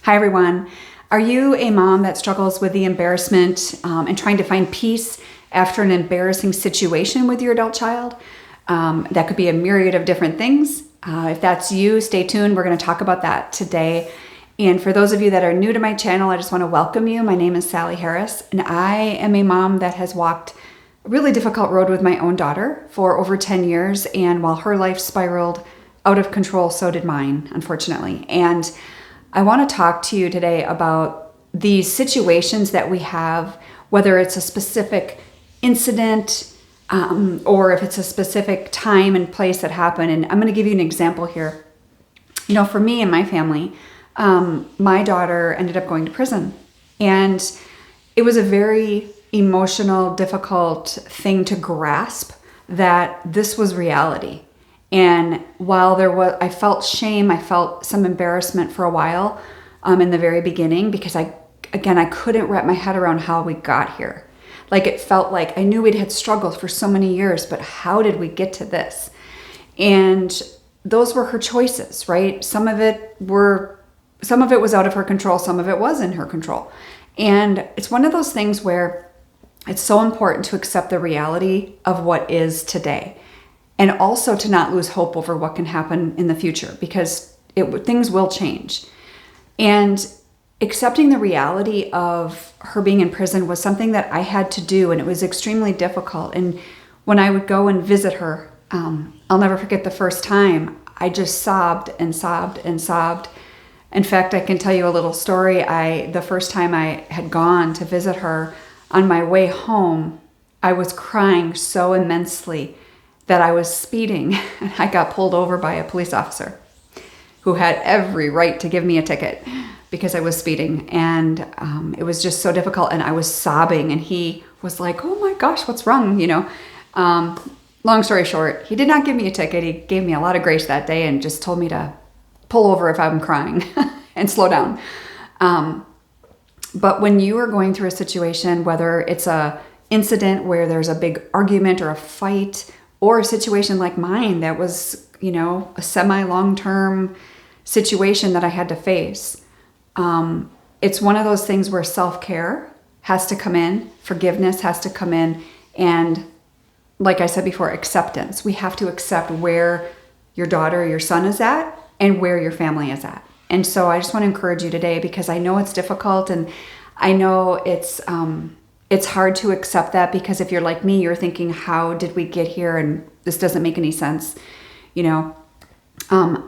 Hi, everyone. Are you a mom that struggles with the embarrassment and trying to find peace after an embarrassing situation with your adult child? That could be a myriad of different things. If that's you, stay tuned. We're going to talk about that today. And for those of you that are new to my channel, I just want to welcome you. My name is Sally Harris, and I am a mom that has walked a really difficult road with my own daughter for over 10 years. And while her life spiraled out of control, so did mine, unfortunately. And I want to talk to you today about these situations that we have, whether it's a specific incident or if it's a specific time and place that happened. And I'm going to give you an example here. You know, for me and my family, my daughter ended up going to prison. And it was a very emotional, difficult thing to grasp that this was reality. And while I felt shame, I felt some embarrassment for a while in the very beginning because I couldn't wrap my head around how we got here. Like it felt like I knew we'd had struggles for so many years, but how did we get to this? And those were her choices, right? Some of it was out of her control, some of it was in her control. And it's one of those things where it's so important to accept the reality of what is today. And also to not lose hope over what can happen in the future because things will change. And accepting the reality of her being in prison was something that I had to do, and it was extremely difficult. And when I would go and visit her, I'll never forget the first time, I just sobbed and sobbed and sobbed. In fact, I can tell you a little story. The first time I had gone to visit her, on my way home, I was crying so immensely that I was speeding and I got pulled over by a police officer who had every right to give me a ticket because I was speeding. And it was just so difficult, and I was sobbing, and he was like, "Oh my gosh, what's wrong?" You know, long story short, he did not give me a ticket. He gave me a lot of grace that day and just told me to pull over if I'm crying and slow down. But when you are going through a situation, whether it's a incident where there's a big argument or a fight, or a situation like mine that was, you know, a semi-long-term situation that I had to face, it's one of those things where self-care has to come in, forgiveness has to come in, and like I said before, acceptance. We have to accept where your daughter or your son is at and where your family is at. And so I just want to encourage you today, because I know it's difficult, and I know it's hard to accept that, because if you're like me, you're thinking, how did we get here? And this doesn't make any sense, you know?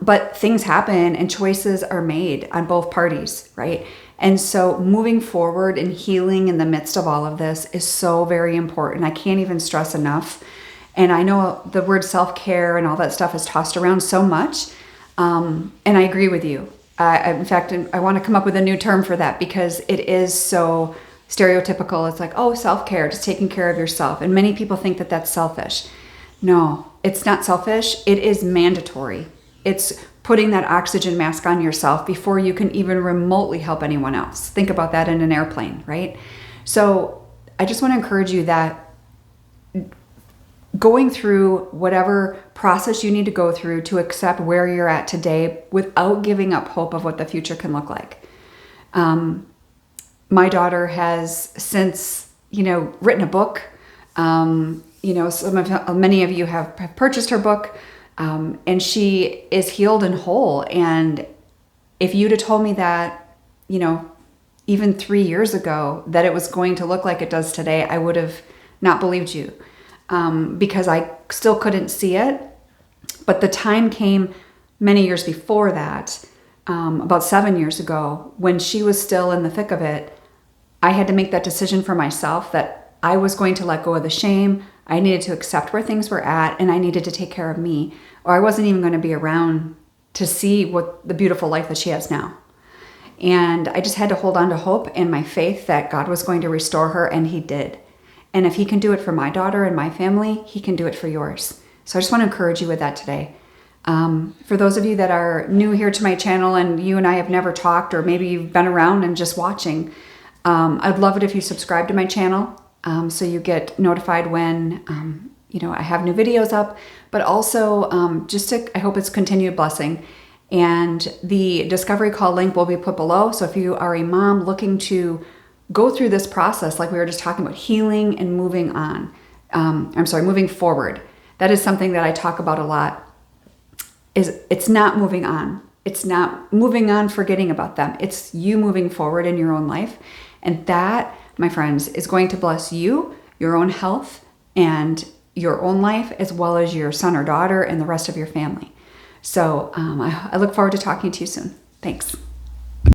But things happen and choices are made on both parties, right? And so moving forward and healing in the midst of all of this is so very important. I can't even stress enough. And I know the word self-care and all that stuff is tossed around so much. And I agree with you. In fact, I want to come up with a new term for that, because it is so stereotypical. It's like, oh, self-care, just taking care of yourself. And many people think that that's selfish. No, it's not selfish. It is mandatory. It's putting that oxygen mask on yourself before you can even remotely help anyone else. Think about that in an airplane, right? So I just want to encourage you that going through whatever process you need to go through to accept where you're at today without giving up hope of what the future can look like. My daughter has since, written a book. Many of you have purchased her book, and she is healed and whole. And if you'd have told me that, even 3 years ago, that it was going to look like it does today, I would have not believed you. Because I still couldn't see it. But the time came many years before that, about 7 years ago, when she was still in the thick of it. I had to make that decision for myself that I was going to let go of the shame. I needed to accept where things were at, and I needed to take care of me, or I wasn't even going to be around to see what the beautiful life that she has now. And I just had to hold on to hope and my faith that God was going to restore her, and He did. And if He can do it for my daughter and my family, He can do it for yours. So I just want to encourage you with that today. For those of you that are new here to my channel and you and I have never talked, or maybe you've been around and just watching, I'd love it if you subscribe to my channel so you get notified when I have new videos up. But also, I hope it's continued blessing. And the discovery call link will be put below. So if you are a mom looking to go through this process, like we were just talking about, healing and moving on, moving forward. That is something that I talk about a lot. It's not moving on. It's not moving on, forgetting about them. It's you moving forward in your own life. And that, my friends, is going to bless you, your own health, and your own life, as well as your son or daughter and the rest of your family. So I look forward to talking to you soon. Thanks.